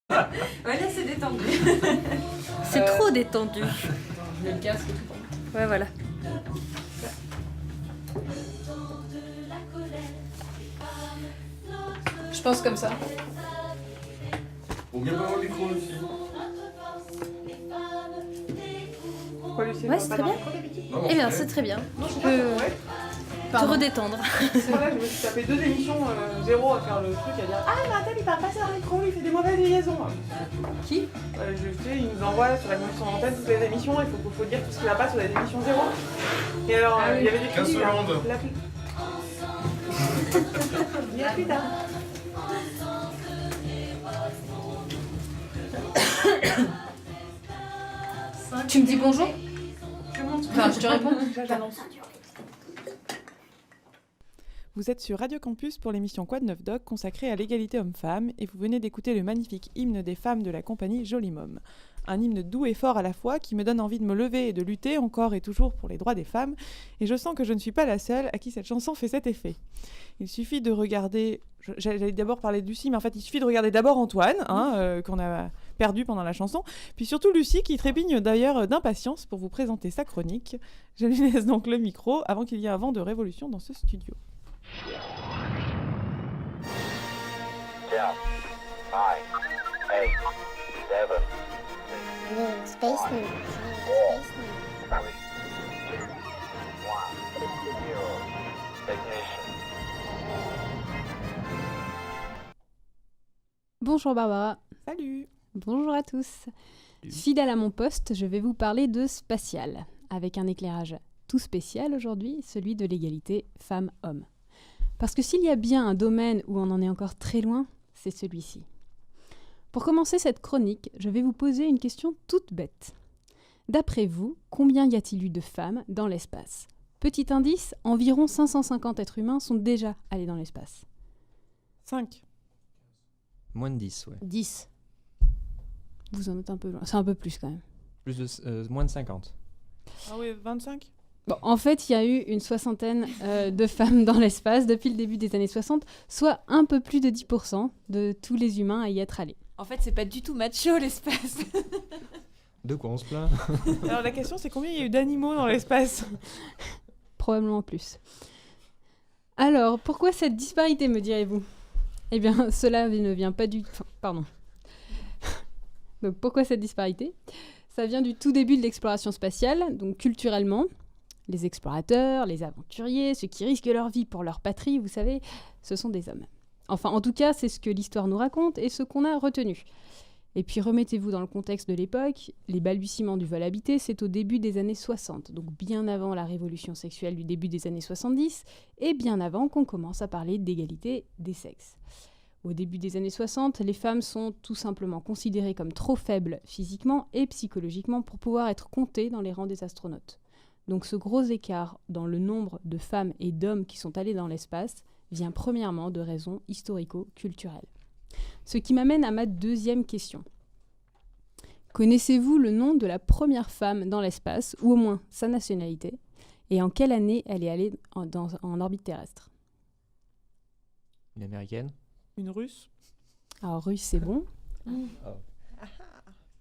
Ouais, là, c'est détendu. C'est trop détendu. Je mets le casque et tout. Ouais, voilà. Je pense comme ça. On vient pas au micro aussi. Quoi, Lucie, Ouais, elle c'est va très pas bien. dans le micro d'habitude Non, Eh bien, ouais. c'est très bien. Non, je Tu sais peux pas, ouais. te redétendre. Voilà, je me suis tapé 2 émissions zéro à faire le truc, à dire ah, Nathalie, il parle pas sur le micro, il fait des mauvaises liaisons. Qui Tu sais, il nous envoie sur l'émission antenne toutes les émissions, il faut dire tout ce qui va pas sur les émissions zéro. Et alors, Ah oui. il y avait des 15 critiques. là. secondes. Il y a plus tard. Tu me dis bonjour? Enfin, je te réponds. J'annonce. Vous êtes sur Radio Campus pour l'émission Quoi de neuf doc consacrée à l'égalité homme-femme et vous venez d'écouter le magnifique hymne des femmes de la compagnie Joli Môme. Un hymne doux et fort à la fois qui me donne envie de me lever et de lutter encore et toujours pour les droits des femmes et je sens que je ne suis pas la seule à qui cette chanson fait cet effet. Il suffit de regarder, j'allais d'abord parler de Lucie mais en fait il suffit de regarder d'abord Antoine qu'on a perdu pendant la chanson, puis surtout Lucie qui trépigne d'ailleurs d'impatience pour vous présenter sa chronique. Je lui laisse donc le micro avant qu'il y ait un vent de révolution dans ce studio. 10, 9, 8, 7, The Space News. 3, 2, 1, 0. Ignition. Bonjour Barbara. Salut. Bonjour à tous. Fidèle à mon poste, je vais vous parler de spatial, avec un éclairage tout spécial aujourd'hui, celui de l'égalité femmes-hommes. Parce que s'il y a bien un domaine où on en est encore très loin, c'est celui-ci. Pour commencer cette chronique, je vais vous poser une question toute bête. D'après vous, combien y a-t-il eu de femmes dans l'espace ? Petit indice, environ 550 êtres humains sont déjà allés dans l'espace. 5. Moins de 10, ouais. 10. Vous en êtes un peu loin. C'est un peu plus quand même. Moins de 50. Ah oui, 25. Bon, en fait, il y a eu une soixantaine de femmes dans l'espace depuis le début des années 60, soit un peu plus de 10% de tous les humains à y être allés. En fait, c'est pas du tout macho l'espace. De quoi on se plaint? Alors la question c'est combien il y a eu d'animaux dans l'espace ? Probablement plus. Alors, pourquoi cette disparité, me direz-vous ? Eh bien, cela ne vient pas du... Pardon. Donc, pourquoi cette disparité ? Ça vient du tout début de l'exploration spatiale, donc culturellement. Les explorateurs, les aventuriers, ceux qui risquent leur vie pour leur patrie, vous savez, ce sont des hommes. Enfin, en tout cas, c'est ce que l'histoire nous raconte et ce qu'on a retenu. Et puis, remettez-vous dans le contexte de l'époque, les balbutiements du vol habité, c'est au début des années 60, donc bien avant la révolution sexuelle du début des années 70, et bien avant qu'on commence à parler d'égalité des sexes. Au début des années 60, les femmes sont tout simplement considérées comme trop faibles physiquement et psychologiquement pour pouvoir être comptées dans les rangs des astronautes. Donc ce gros écart dans le nombre de femmes et d'hommes qui sont allés dans l'espace vient premièrement de raisons historico-culturelles. Ce qui m'amène à ma deuxième question. Connaissez-vous le nom de la première femme dans l'espace, ou au moins sa nationalité, et en quelle année elle est allée en orbite terrestre ? Une américaine? Une russe ? Alors russe, c'est bon. Oh.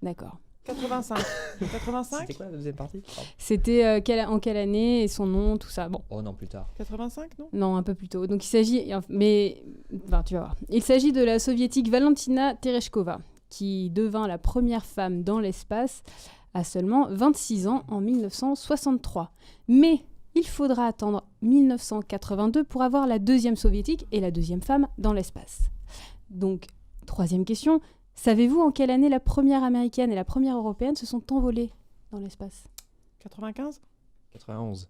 D'accord. 85. 85 C'était quoi la deuxième partie? Pardon. C'était en quelle année et son nom, tout ça. Bon. Oh non, plus tard. 85, non ? Non, un peu plus tôt. Donc il s'agit, tu vas voir. Il s'agit de la soviétique Valentina Tereshkova, qui devint la première femme dans l'espace à seulement 26 ans en 1963. Mais il faudra attendre 1982 pour avoir la deuxième soviétique et la deuxième femme dans l'espace. Donc, troisième question, savez-vous en quelle année la première américaine et la première européenne se sont envolées dans l'espace ? 95 ? 91.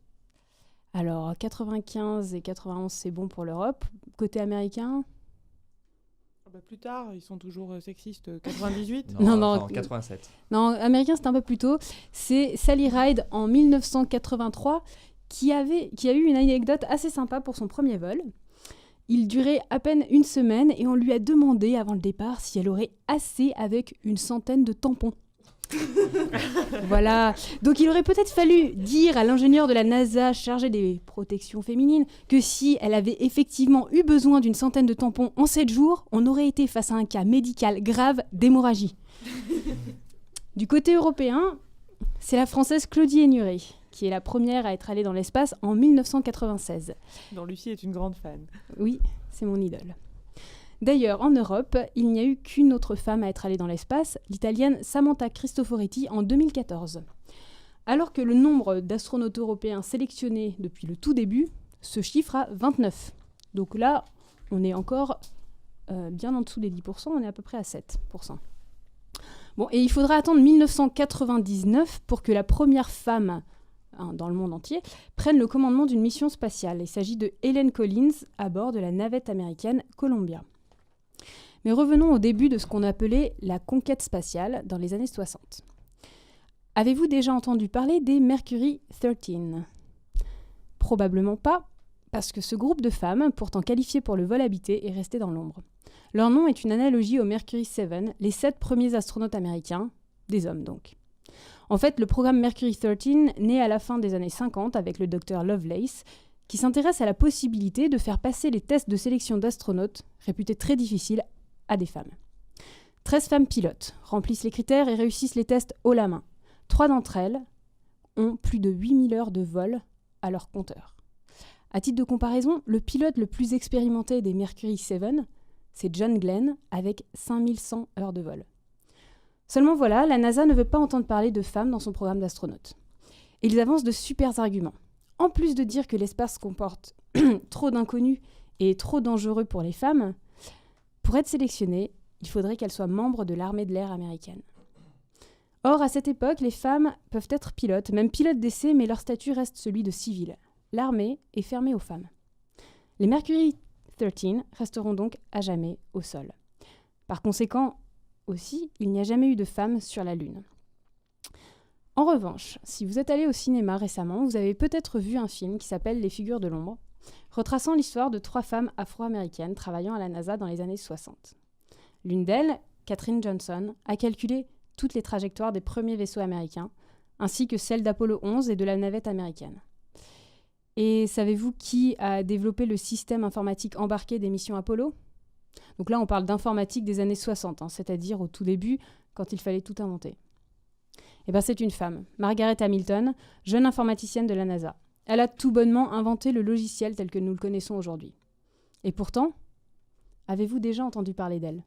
Alors, 95 et 91, c'est bon pour l'Europe. Côté américain ? Plus tard, ils sont toujours sexistes. 98 ? Non, 87. Non, américain, c'est un peu plus tôt. C'est Sally Ride en 1983 qui a eu une anecdote assez sympa pour son premier vol. Il durait à peine une semaine et on lui a demandé avant le départ si elle aurait assez avec une centaine de tampons. Voilà. Donc il aurait peut-être fallu dire à l'ingénieur de la NASA chargé des protections féminines que si elle avait effectivement eu besoin d'une centaine de tampons en 7 jours, on aurait été face à un cas médical grave d'hémorragie. Du côté européen, c'est la Française Claudie Ennuré qui est la première à être allée dans l'espace en 1996. dont Lucie est une grande fan. Oui, c'est mon idole. D'ailleurs, en Europe, il n'y a eu qu'une autre femme à être allée dans l'espace, l'italienne Samantha Cristoforetti en 2014. Alors que le nombre d'astronautes européens sélectionnés depuis le tout début se chiffre à 29. Donc là, on est encore bien en dessous des 10%, on est à peu près à 7%. Bon, et il faudra attendre 1999 pour que la première femme dans le monde entier, prenne le commandement d'une mission spatiale. Il s'agit de Helen Collins à bord de la navette américaine Columbia. Mais revenons au début de ce qu'on appelait la conquête spatiale dans les années 60. Avez-vous déjà entendu parler des Mercury 13 ? Probablement pas, parce que ce groupe de femmes, pourtant qualifiées pour le vol habité, est resté dans l'ombre. Leur nom est une analogie au Mercury 7, les 7 premiers astronautes américains, des hommes donc. En fait, le programme Mercury 13 naît à la fin des années 50 avec le docteur Lovelace, qui s'intéresse à la possibilité de faire passer les tests de sélection d'astronautes, réputés très difficiles, à des femmes. 13 femmes pilotes remplissent les critères et réussissent les tests haut la main. 3 d'entre elles ont plus de 8000 heures de vol à leur compteur. À titre de comparaison, le pilote le plus expérimenté des Mercury 7, c'est John Glenn, avec 5100 heures de vol. Seulement voilà, la NASA ne veut pas entendre parler de femmes dans son programme d'astronautes. Et ils avancent de super arguments. En plus de dire que l'espace comporte trop d'inconnus et trop dangereux pour les femmes, pour être sélectionnées, il faudrait qu'elles soient membres de l'armée de l'air américaine. Or, à cette époque, les femmes peuvent être pilotes, même pilotes d'essai, mais leur statut reste celui de civil. L'armée est fermée aux femmes. Les Mercury 13 resteront donc à jamais au sol. Par conséquent, aussi, il n'y a jamais eu de femmes sur la Lune. En revanche, si vous êtes allé au cinéma récemment, vous avez peut-être vu un film qui s'appelle Les Figures de l'ombre, retraçant l'histoire de 3 femmes afro-américaines travaillant à la NASA dans les années 60. L'une d'elles, Katherine Johnson, a calculé toutes les trajectoires des premiers vaisseaux américains, ainsi que celles d'Apollo 11 et de la navette américaine. Et savez-vous qui a développé le système informatique embarqué des missions Apollo ? Donc là, on parle d'informatique des années 60, c'est-à-dire au tout début, quand il fallait tout inventer. Et bien, c'est une femme, Margaret Hamilton, jeune informaticienne de la NASA. Elle a tout bonnement inventé le logiciel tel que nous le connaissons aujourd'hui. Et pourtant, avez-vous déjà entendu parler d'elle ?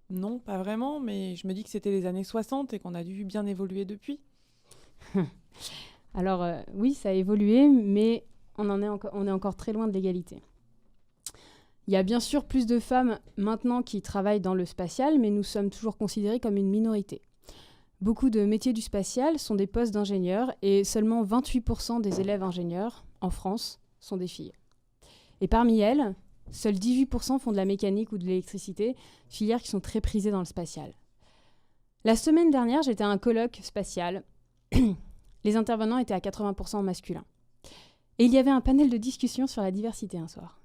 Non, pas vraiment, mais je me dis que c'était les années 60 et qu'on a dû bien évoluer depuis. Alors, oui, ça a évolué, mais on est encore très loin de l'égalité. Il y a bien sûr plus de femmes maintenant qui travaillent dans le spatial, mais nous sommes toujours considérés comme une minorité. Beaucoup de métiers du spatial sont des postes d'ingénieurs et seulement 28% des élèves ingénieurs en France sont des filles. Et parmi elles, seuls 18% font de la mécanique ou de l'électricité, filières qui sont très prisées dans le spatial. La semaine dernière, j'étais à un colloque spatial. Les intervenants étaient à 80% masculins. Et il y avait un panel de discussion sur la diversité un soir.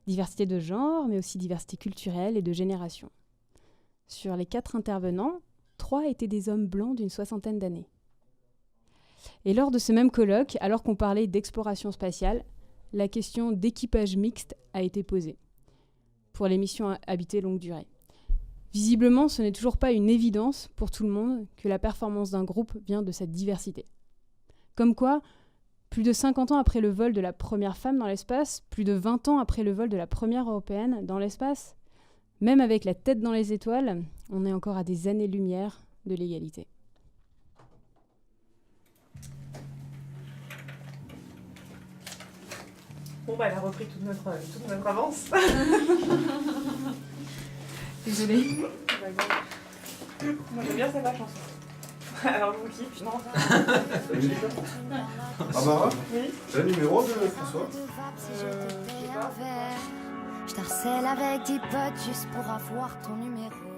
Diversité de genre, mais aussi diversité culturelle et de génération. Sur les 4 intervenants, 3 étaient des hommes blancs d'une 60aine d'années. Et lors de ce même colloque, alors qu'on parlait d'exploration spatiale, la question d'équipage mixte a été posée pour les missions habitées longue durée. Visiblement, ce n'est toujours pas une évidence pour tout le monde que la performance d'un groupe vient de cette diversité. Comme quoi, plus de 50 ans après le vol de la première femme dans l'espace, plus de 20 ans après le vol de la première européenne dans l'espace, même avec la tête dans les étoiles, on est encore à des années-lumière de l'égalité. Bon, bah, elle a repris toute notre avance. Désolée. Moi, j'aime bien celle-là, chanson. Alors, je vous kiffe, non ? Amara, Oui. c'est le numéro de François. Je t'harcèle avec 10 potes juste pour avoir ton numéro.